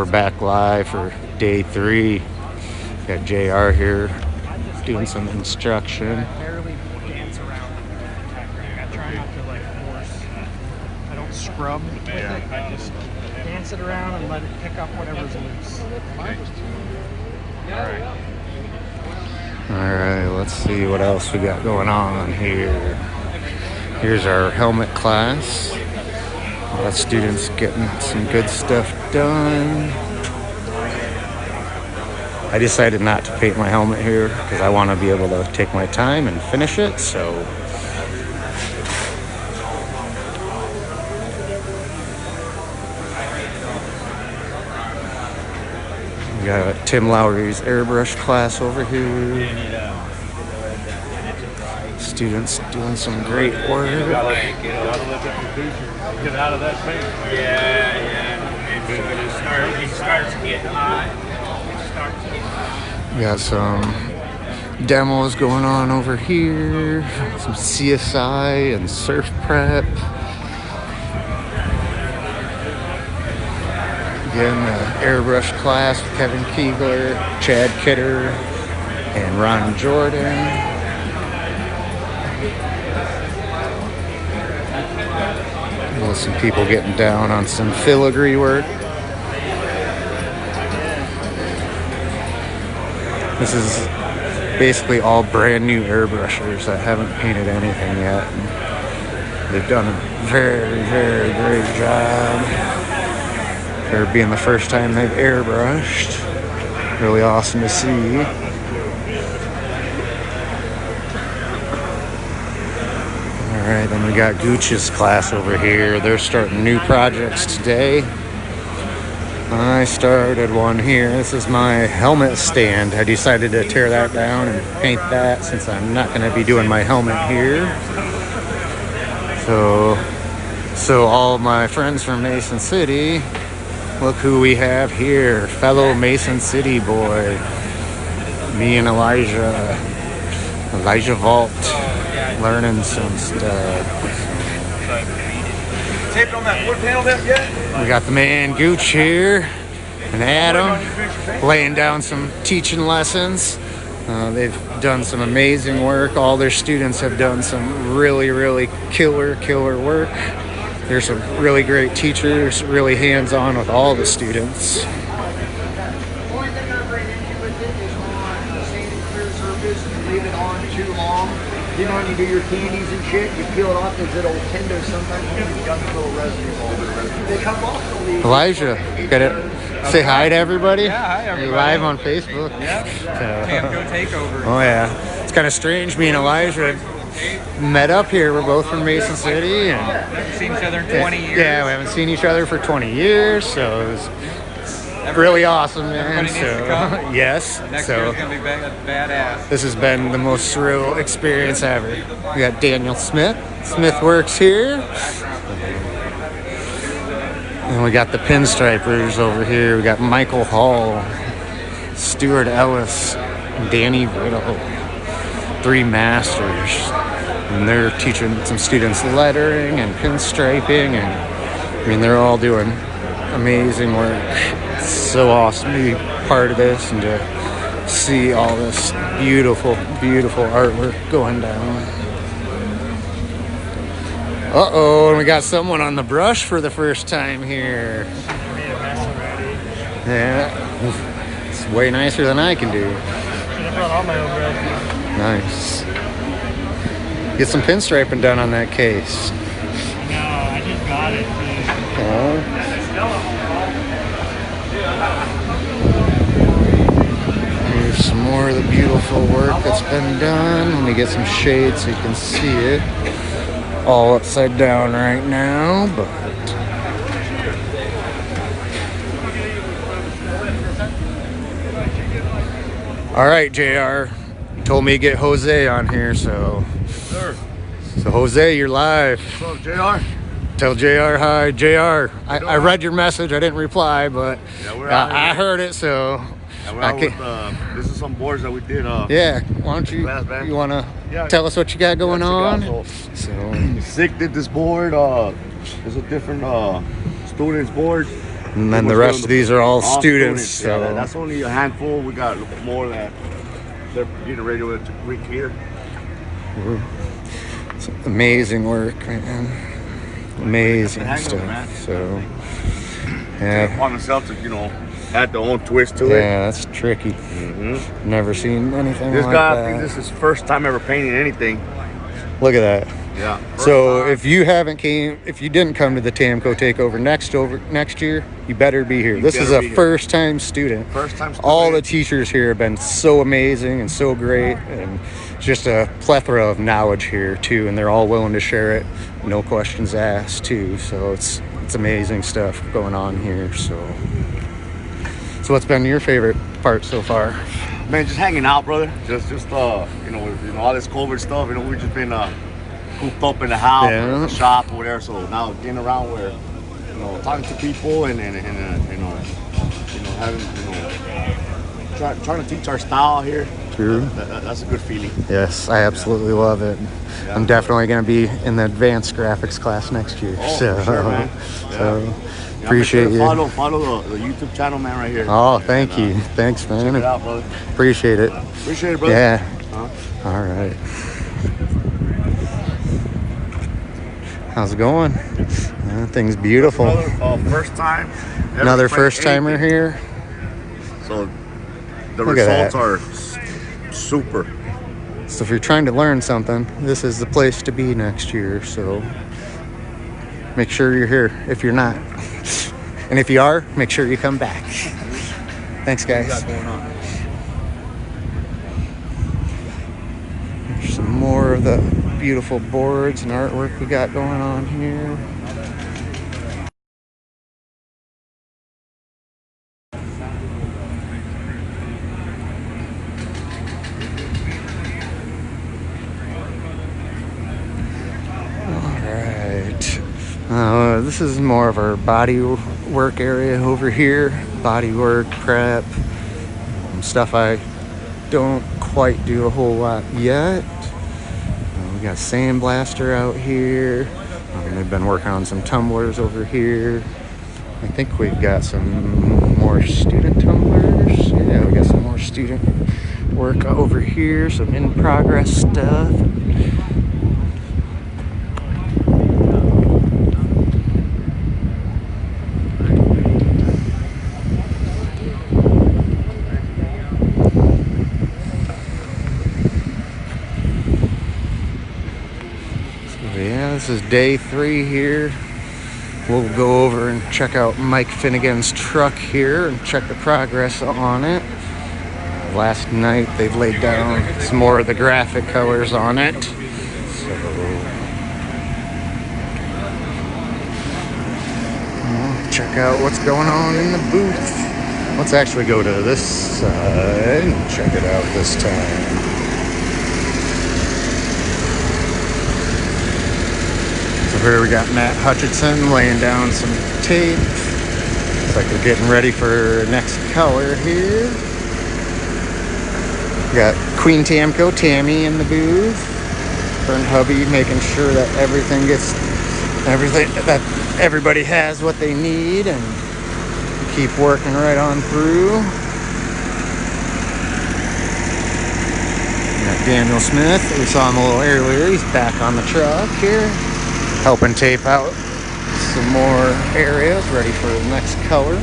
we're back live for day 3. Got JR here doing some instruction. Barely dance around with the tech rig. I try not to like force. I don't scrub with it. I just dance it around and let it pick up whatever's loose. Alright, let's see what else we got going on here. Here's our helmet class. A lot of students getting some good stuff done. I decided not to paint my helmet here because I want to be able to take my time and finish it, so we got Tim Lowry's airbrush class over here. Students doing some great work. Get out of that paint. Yeah. It starts getting hot. We got some demos going on over here. Some CSI and surf prep. Again, airbrush class with Kevin Keegler, Chad Kidder, and Ron Jordan. Some people getting down on some filigree work. This is basically all brand new airbrushers that haven't painted anything yet. And they've done a very, very great job for being the first time they've airbrushed. Really awesome to see. Alright, then we got Gooch's class over here. They're starting new projects today. I started one here. This is my helmet stand. I decided to tear that down and paint that since I'm not going to be doing my helmet here. So all my friends from Mason City, look who we have here. Fellow Mason City boy. Me and Elijah Vault. Learning some stuff. Taped on that wood panel yet? We got the man Gooch here and Adam laying down some teaching lessons. They've done some amazing work. All their students have done some really, really killer work. There's some really great teachers, really hands-on with all the students. You know when you do your candies and shit, you peel it off because it'll tend to sometimes you've got a little residue. They come off the leaf. Elijah, gotta say hi to everybody. Yeah, hi everybody. You're live on Facebook. Yeah. Tamco Takeover. Oh yeah, it's kind of strange. Me and Elijah met up here. We're both from Mason City, and Haven't seen each other in 20 years. yeah, we haven't seen each other for 20 years, so it was really awesome, man. Everybody needs to come. Yes. Next So year's gonna be badass. this has been the most surreal experience ever. We got Daniel Smith. Smith Works here. And we got the pinstripers over here. We got Michael Hall, Stuart Ellis, and Danny Riddle. 3 masters. And they're teaching some students lettering and pinstriping, and I mean they're all doing amazing work. It's so awesome to be part of this and to see all this beautiful artwork going down. Uh-oh, and we got someone on the brush for the first time here. Yeah, it's way nicer than I can do. I brought all my own bread. Nice. Get some pinstriping done on that case. No, I just got it. Oh. Here's some more of the beautiful work that's been done. Let me get some shade so you can see it. All upside down right now, but all right, JR. You told me to get Jose on here, so. Yes, sir. So Jose, you're live. What's up, JR? Tell JR hi. JR, I read your message. I didn't reply, but Yeah, we're out I here. heard it, so. Yeah, we're out with, this is some boards that we did. Yeah, why don't you want to tell us what you got going on? So, Sick did this board. There's a different students board. And then the rest of these are all students. So Yeah, that's only a handful. We got more that they're getting ready to week here. It's amazing work, man. Amazing stuff. Man. So yeah, On themselves to add their own twist to it. yeah, that's tricky. Never seen anything This like guy, that. I think this is his first time ever painting anything. Look at that. Yeah. So if you didn't come to the Tamco Takeover next year, you better be here. This is a first-time student. All the teachers here have been so amazing and so great, and just a plethora of knowledge here too. And they're all willing to share it, no questions asked too. So it's amazing stuff going on here. So what's been your favorite part so far? Man, just hanging out, brother. Just all this COVID stuff. We've just been cooped up in the house, or the shop, or whatever. So now getting around where, talking to people and having, trying to teach our style here. True. That's a good feeling. Yes, I absolutely love it. Yeah. I'm definitely going to be in the advanced graphics class next year. Oh, so, for sure, man. So appreciate you. Follow the YouTube channel, man, right here. Oh, thank you. Thanks, man. Check it out, brother. Appreciate it. Appreciate it, brother. Yeah. All right. How's it going? Thing's beautiful. First time. Another first timer here. So the Look at results that. are super. So if you're trying to learn something, this is the place to be next year. So make sure you're here if you're not. And if you are, make sure you come back. Thanks, guys. What you got going on? There's some more of the beautiful boards and artwork we got going on here. This is more of our body work area over here. Body work, prep, stuff I don't quite do a whole lot yet. We got a sandblaster out here. They've been working on some tumblers over here. I think we've got some more student tumblers. Yeah, we got some more student work over here. Some in progress stuff. This is day 3 here. We'll go over and check out Mike Finnegan's truck here and check the progress on it. Last night they laid down some more of the graphic colors on it. So we'll check out what's going on in the booth. Let's actually go to this side and check it out this time. Here we got Matt Hutchinson laying down some tape. Looks like they're getting ready for next color here. We got Queen Tamco, Tammy in the booth. Her and hubby making sure that that everybody has what they need and keep working right on through. We got Daniel Smith. We saw him a little earlier. He's back on the truck here, helping tape out some more areas ready for the next color.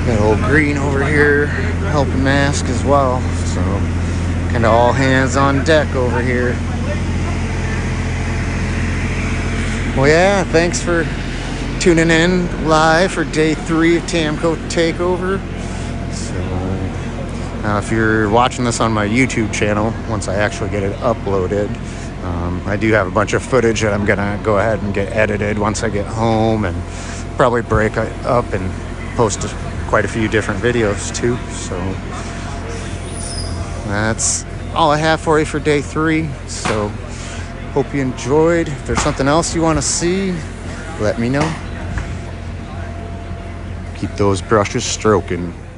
Got old Green over here helping mask as well. So kind of all hands on deck over here. Well, yeah, thanks for tuning in live for day 3 of Tamco Takeover. So, if you're watching this on my YouTube channel, once I actually get it uploaded, I do have a bunch of footage that I'm gonna go ahead and get edited once I get home, and probably break it up and post quite a few different videos too. So that's all I have for you for day 3. So hope you enjoyed. If there's something else you want to see, let me know. Keep those brushes stroking.